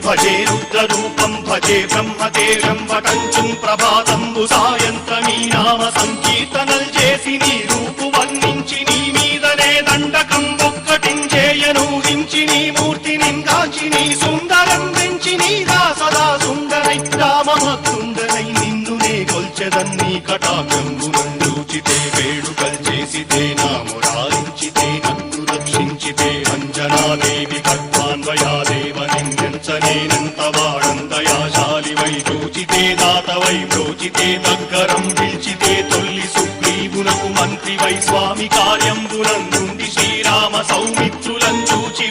భజే రుద్రరూపం భజే బ్రహ్మదేవం వటంచుం ప్రభాతంబు సాయంత్రమీ నామ సంకీర్తనల్ చేసి నీ రూపు వర్ణించి నీ మీదనే దండకం ఒక్కటించేయనూహించి నీ మూర్తి నిందాచి నీ సుందరం పెంచి నీదా సదా సుందరై రామభక్తుండనై నిన్నునే కొల్చెదన్నీ కటాక్షంబునందూచితే వేడుకల్ చేసితే నామురాలించితే నన్ను రక్షించితే అంజనాదేవి ఖడ్వాన్వయాదేవ నిందించనేనంత వాడందయాశాలి వై చూచితే దాతవై బ్రోచితే దగ్గరం పిలిచితే తొల్లి సుగ్రీవునకు మంత్రి వై స్వామి కార్యంబునందుండి శ్రీరామ సౌమిత్రులం చూచి